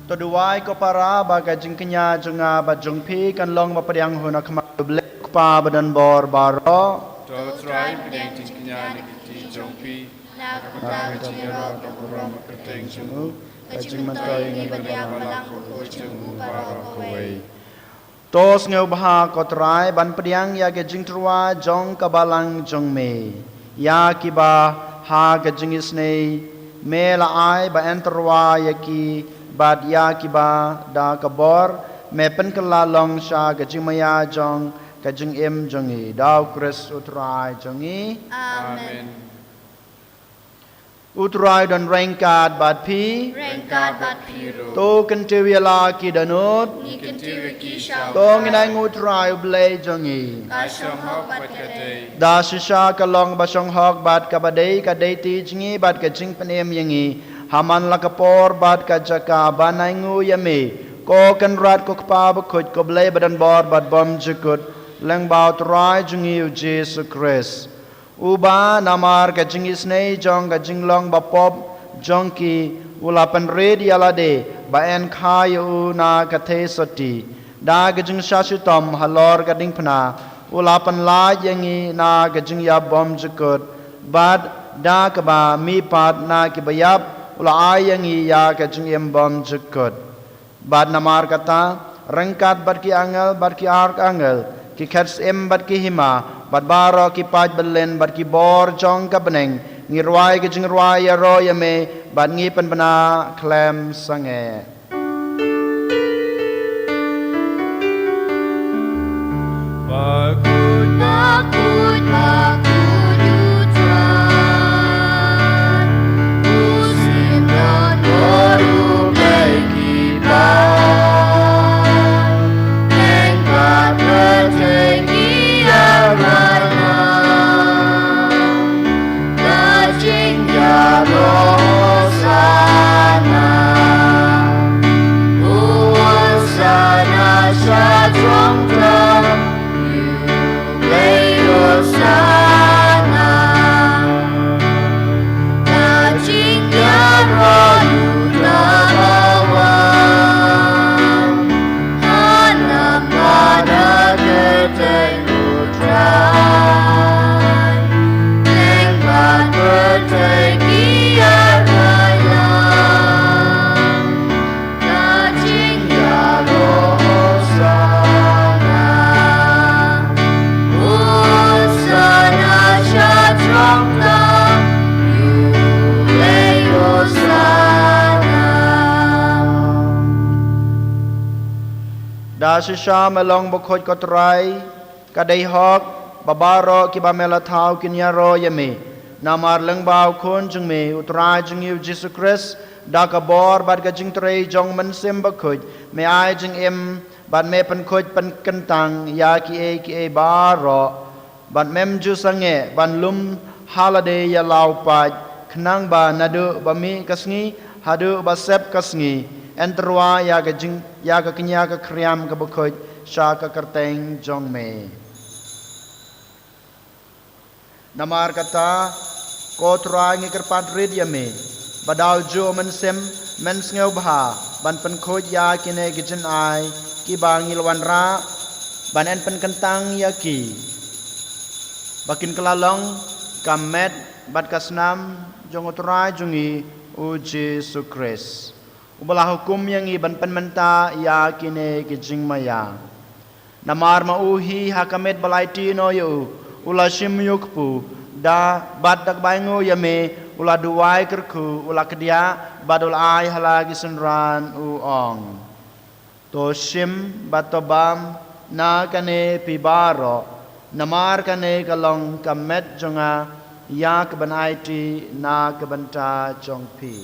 Toduai ko para baga jingkenya junga ba jungpi kan long ba padiang huna kama blek pa badan bor baro To try pedang tingknya nikiti jongpi. Nakapata jero kapuram keteng jungu. Kajing mantoy ngibadiang malang ko jungu baro kawai. tos ngeu baha ko trai ban padiang ya ge jing trua jong kabalang jong me ya kiba ha ge jing isne me la ai ba entrwa ya ki bad ya kiba da kabor me pen kelalong sha ge jing maya jong ge jing em jong i dau kris utrai jong i Amen. utrai dan rengkat bad pi Rengkat bat piru. to kan tewiala ki danut Ni kentiwi ki syau. to nginai ngutrai ble jong i Asyam hok bat kadei. da shisha kalong basong hok bat kabadei kadei ti jingi bat ka jing penem yangi haman la kapor bat ka jaka banai ngu yame ko kan rat ko kpa ba khoj ko ble badan bor bat bom jukut leng bau trai jingi u jesu christ uba namar ka jingi snei jong ka jinglong ba pop jong ki ulapan red yalade ba en khayu na ka the soti da ka jing shashitom halor ka ding phna ulapan la yangi na ka jing ya bom jukut bad da ka ba mi pat na ki bayap ula ayangi ya ka jing em bom jukut bad namar kata rengkat bad ki angel bad ki ark angel ki khats em bad ki hima bad baro ki paj belen bad ki bor jong ka beneng ngirwai ki jing rwai ya ro ya me bad ngi pen bana klem sange Bakut Bakut bakut utrai. Musim dan baru lagi ban. Engkat bertinggi aranam. Daging ya roh sana. Sana syadrong drum. Sana daging yang rayu lawan hanam pada keteng utrai lengkat bertinggi arayam daging yang roh sana Sana syadrong dam Yuleo sana da shisha melong bokhoj ko trai kadai hok babaro ki ba mela thau kin ya ro ya me namar leng bau khon jung me utrai jung yu jesus christ da ka bor bad ka jing trei jong man sim bokhoj me ai jing em bad me pen khoj pen kentang ya ki e baro bad mem ju sange ban lum holiday ya lau paj khnang ba nadu ba mi kasngi hadu ba sep kasngi entrwa ya ka jing ya ka knya ka kriam ka bokhoj sha ka kerteng jong me namar kata ko trai ngi kerpat rid ya me badau jo men sem men sngew bha ban pen khoj ya kine gijin ai ki bangi lwan ra ban en pen kentang ya ki bakin kelalong kamet bat kasnam jong utrai jungi u Jesu Christ ubalah hukum yang i ban pen menta ya kine gijing maya namar ma uhi hakamet balaiti no yu ula shim yukpu da bat dak baingo yame ula duai kerku ula kedia badul ai halagi sunran u ong to shim batobam na kane pibaro namar kane kalong kamet jonga ya kebenaiti na kebenta jongpi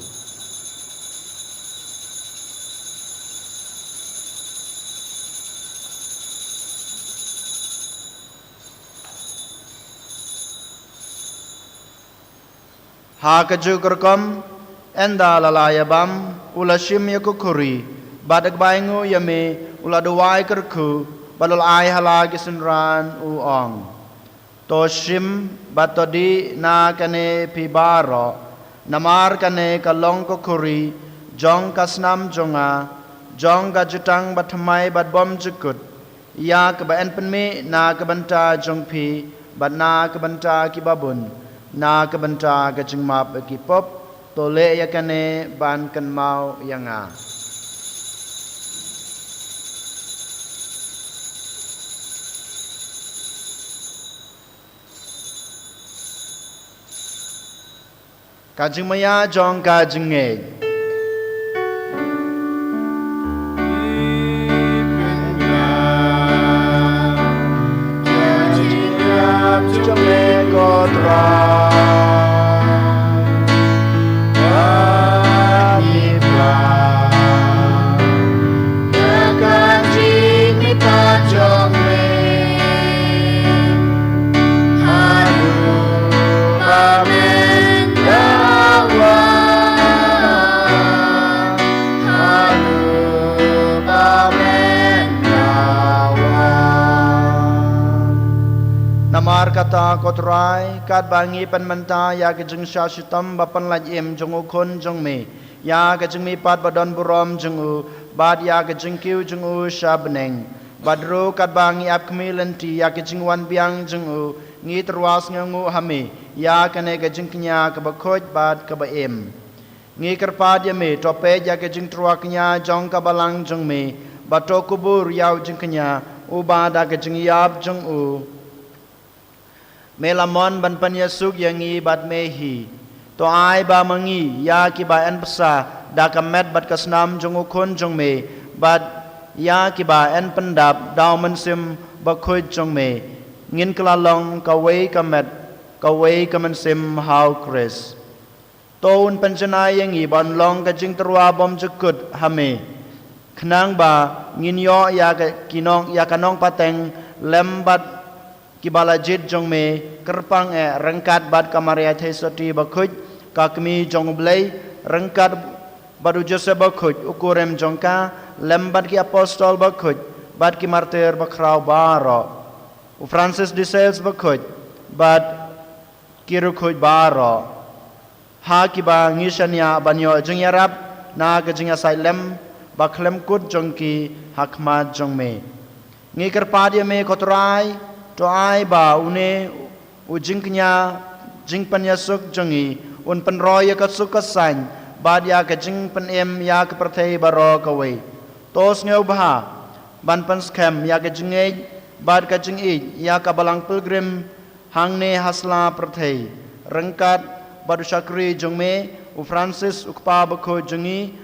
ha kaju kerkom enda lalayabam ula shim yakukuri badak baingu yame ula duai kerku balul ai halagi sunran u ong to shim batodi na kane pibaro namar kane kalong ko kuri jong kasnam jonga jong gajutang bathamai batbom jukut ya kebaen penme na kebanta jong pi bat na kebanta kibabun na kebanta gajing map kipop tole yakane ban kan mau yanga kajing maya jong kajing nge Namar kata kotrai kat bangi penmenta ya kejeng syashitam bapan lajim jong ukun jong me ya kejeng mi pat badon burom jong u bad ya kejeng kiu jong u shabneng badru kat bangi ap kemilenti ya kejeng wan biang jong u ngi terwas ngangu hame ya kene kejeng kenya kabakoj bad kabaim ngi kerpad ya me tope ya kejeng truaknya jong kabalang jong me bato kubur yau jeng kenya ubada kejeng yap jong u melamon ban panyasuk yangi bat mehi to ai ba mangi ya ki ba en pesa da kamet bat kasnam jong ukun jong me bat ya ki ba en pendap daw mensim ba khoi jong me ngin klalong ka wei kamet ka wei kamensim how chris ton panjana yangi ban long ka jing terwa bom jekut hame khnang ba ngin yo ya ka kinong ya kanong pateng lembat kibala jit jong me kerpang rengkat bad kamaria thesoti bakhuj kakmi jong blai rengkat badu jose bakhuj ukurem jongka lembat ki apostol bakhuj bad ki martir bakrau baro Francis de Sales bakhuj bad kirukhuj baro ha ki ba ngishanya banyo jingyarap na ka jingya sailem baklem kut jongki hakmat jong me ngi kerpadia me kotrai to ai ba une ujing kenya jing panyasuk jongi un penroy ka sukasan bad ya ka jing penem ya ka perthei baro ka we tos ngeu ba ban pan scam ya ka jingej bad ka jing ya ka balang pilgrim hangne hasla perthei rengkat badu syakri jongme u Francis ukpa bakho jongi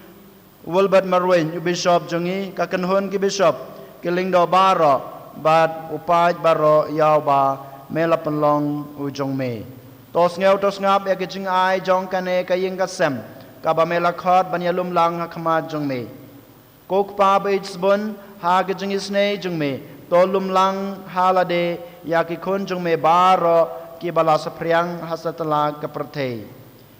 Wilbert Marwen u bishop jongi ka kanhon ki bishop kilingdo baro bad upaj baro yaw ba melapan long ujong me tos ngeu tos ngap ya kejing ai jong kane kaying kasem ka ba melakhot banyalum lang hakma jong me kok pa beitsbon ha kejing isne jong me tolum lang halade ya ki khon jong me baro ki bala sapriang hasatala ka perthei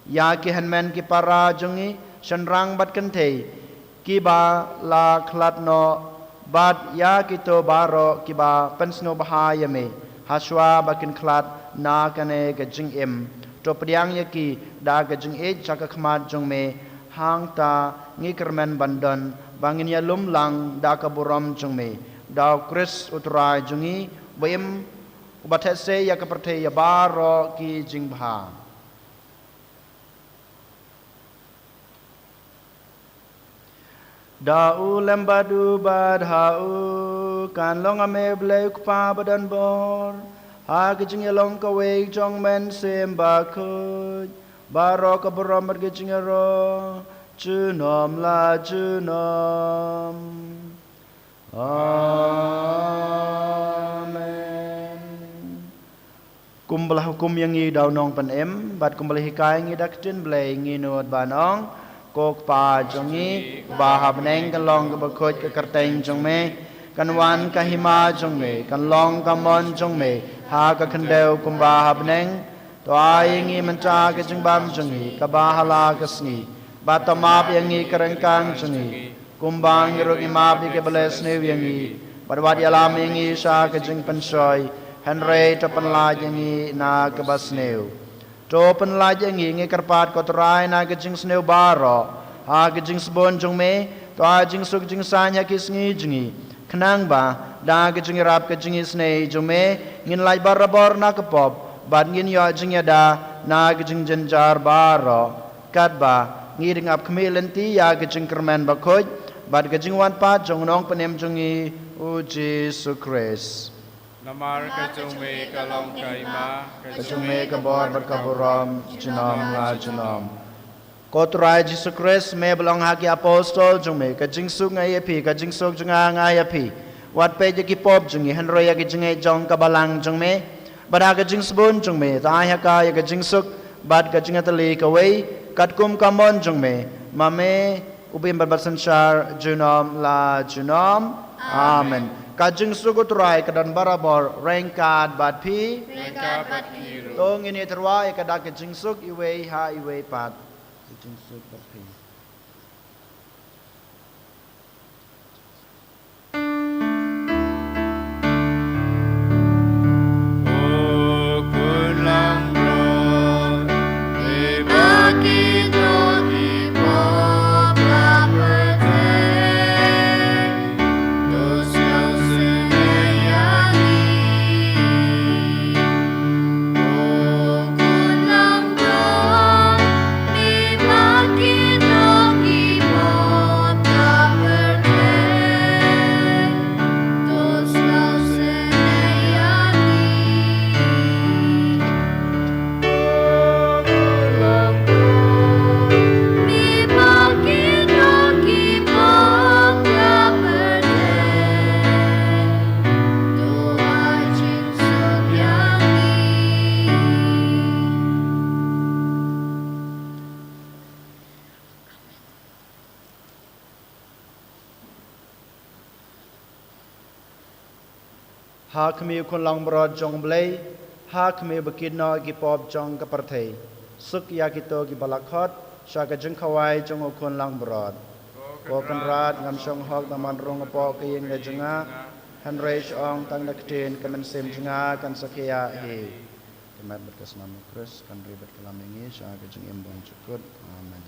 ya ki hanmen ki para jongi shanrang bat kantei ki ba la khlat no bad ya kito baro kiba pensno bahaya me haswa bakin klat na kane gajing im to priang yaki da gajing e chaka khmat jong me hang ta ngi kermen bandon bangin ya lum lang da ka buram jong me da Chris utrai jongi bem ubathese ya ka perthe ya baro ki jing bha Dau lembadu badhau kan long ame blai kpa badan bor ha kejing long ka wei jong men sem ba khoj baro ka borom bar kejing ro chunom la chunom amen kumbalah hukum yang ngi dau nong pan em bat kumbalah hikai ngi daktin blai ngi nod banong kok pa jongi bahab neng kan long ka bakhoj ka karteng jong me kan wan ka hima jong me kan long ka mon jong me ha ka khandeu kum bahab neng to ai ngi mancha ka jing bam jongi ka bahala ka sngi batamap yang ngi karengkang jongi kumbang ro imap ke beles ne yang ngi badwat yalam yang ngi sa ka jing pensoi henry to panla yang ngi na ka basneu to penlaj ngi kerpat kotrai na kejing sneu baro ha ke jing sbon jong me to a jing suk jing san ya kis ngi jingi khnang ba da ke jing rap ke jing isne jong me ngin lai barabor na ke pop bat ngin yo jing ya da na ke jing jenjar baro kat ba ngi ding ap kmelenti ya ke jing kermen ba khoj bat ke jing wan pa jong nong panem jongi u Jesus Christ Namar ka jong me ka long kai ma ka jong me ka bor bat ka boram jinom la jinom Kotrai Jesus Christ me belong haki apostol jong me ka jing suk ngai api ka jing suk jong ngai api wat pe je ki pop jong hi hanro ya ki jing ai jong ka balang jong me bada ka jing sbun jong me ta ya ka ya ka jing suk bad ka jing atali ka wei kat kum kamon jong me ma me ubim bat sanchar junom la junom amen ka jing suk utrai ka dan barabor rengkat bat pi Rengka bat kiru tong ini terwa ka da ka jing suk iwei ha iwei pat jing suk bat pi O kun lang bro e baki doki pop la pete dos yo se yani O kun lang bro e baki doki pop la pete dos yo se yani Mi bakito ki pokya perde Doa jing subyani ha khmi kun long brod jong blei ha khmi bakit no ki pop jong ka parthei suk ya ki to ki balakhot sha ka jing khawai jong o kun long brod ko kan rat ngam song hok na man rong po ki yeng le jinga han reish ong tang na ktin kamen sem jinga kan sakhya he kemat berkas nama Kristus kan ribet kelam ini sha ka jing embon cukut amen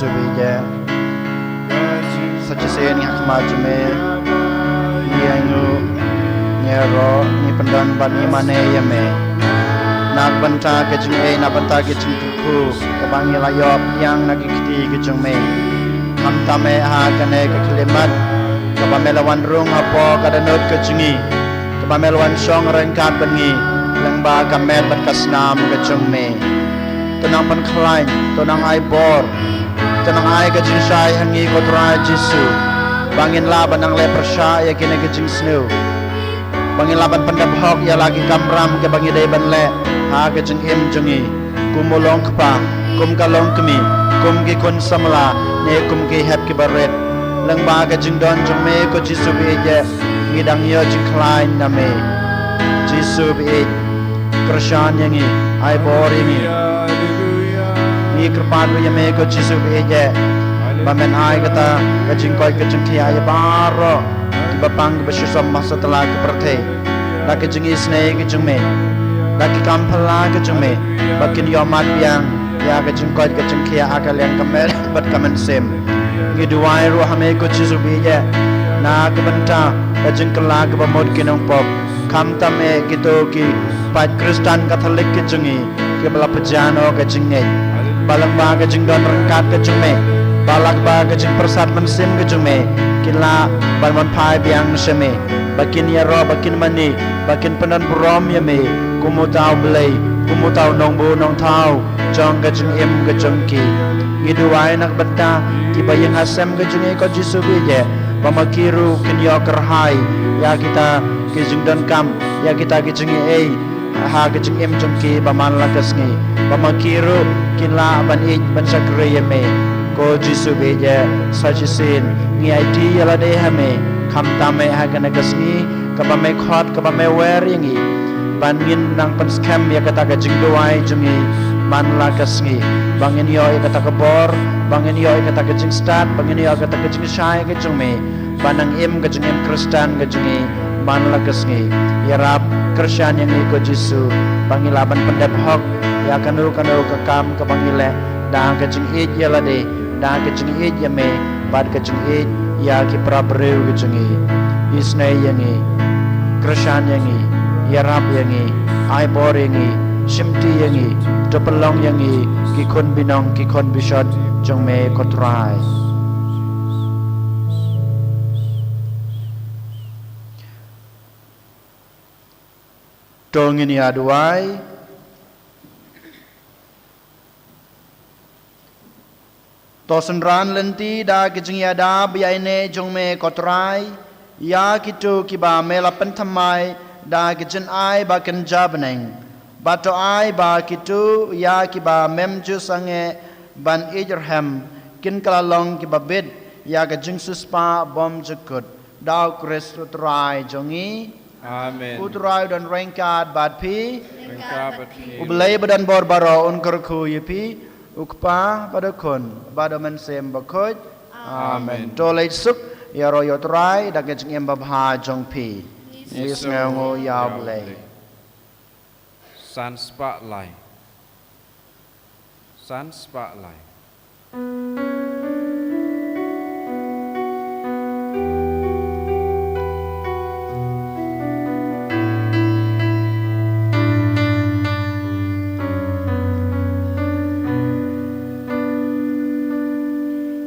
Jisu bije sachisin ni hakma jume ni ayu nyero ni pendan ban ni mane yame nak banta ke jume nak banta ke jumku kebangi layop yang nak ikti ke jume ham tame ha kane ke kelimat kebamelawan rung apa kadanot ke jungi kebamelawan song rengkat bengi lengba kamel berkasnam ke jume tenang pan khlain tenang ai bor tenang ai ke jinsai hangi kotra Jisu bangin la banang le persya ya kine ke jing snu bangin la ban pandap hok ya lagi kamram ke bangi dai ban le ha ke jing im jungi kumolong kpa kum kalong kemi kum ki kun samla ne kum ki hep ki baret lengba ke jing don jung me ko Jisu bi je ngidang yo jing khlain na me Jisu bi Krishan yangi ai bor yangi ni kerpat wi me ko Jisu bi je bamen ai kata kajing koi kajing thia ya baro bapang besusam masa telah ke perthe la kajing isne kajing me la ki kampala kajing me bakin yo mat yang ya kajing koi kajing thia akal yang kamel bat kamen sem ngi duai ru hame ko Jisu bi je na ke benta kajing kala ke bamod kinong pop kam tame gitu ki pat Kristen Katolik kajingi ke bala pejano kajing ne balang ba kajing don rengkat kajing me balak ba kajing persat mensim kejume kila balman pai biang seme bakin ya ro bakin mani bakin penan burom ya me kumutau belai kumutau nong bu nong tau jong kajing em kajing ki ngidu wai nak benta ki bayang asem kajing ko Jisu bije pamakiru kinyo kerhai ya kita kajing dan kam ya kita kajing ha kajing em jong ki paman lakasngi pamakiru kila ban ik ban sakre ya me ko Jisu beje sajisin ngi IT yala de hame kham tame ha kana gasni kaba me khot kaba me wer yangi bangin nang pan scam ya kata ka jingdoai jungi man la gasni bangin yo ya kata ka bor bangin yo ya kata ka jing start bangin yo kata ka jing shai ka jungme banang im ka jing im Kristen ka jungi man la gasni ya rap Krishan yangi ko Jisu bangilaban pandep hok ya kanu ka kam ka bangile dang ka jing it yala de dan kecing it ya me bad kecing it ya ki prabreu kecing isne yangi Krishan yangi yarap yangi ai bor yangi shimti yangi topelong yangi ki kon binong ki kon bishot jong me kotrai tongin ya duai tosen ran lenti da kejing ya da biaine jong me kotrai ya kitu kiba mela pentamai da kejen ai ba ken jabneng bato ai ba kitu ya kiba memju sange ban Abraham kin kalalong kiba bed ya kejing suspa bom jekut da Kristus trai jongi Amen. Utrai dan rengkat bad pi Rengkat bati. ublai badan bor baro unkerku yipi ukpa pada kon pada mensem bakoj amen tolai suk ya royo trai da kejing em babha jong pi yes ngo ya blai Sun spotlight. Sun spotlight.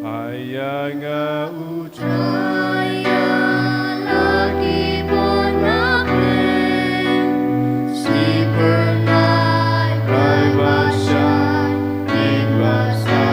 Ayanga utraya lagi bonaklen si pernai rai basya ing basa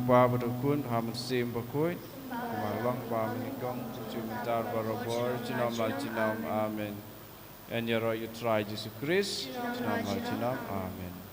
pa berukun ham sim bakoi malong pa menikong jumentar barobor jinam la jinam amen. And ya roy you try Jesus Christ jinam la jinam amen.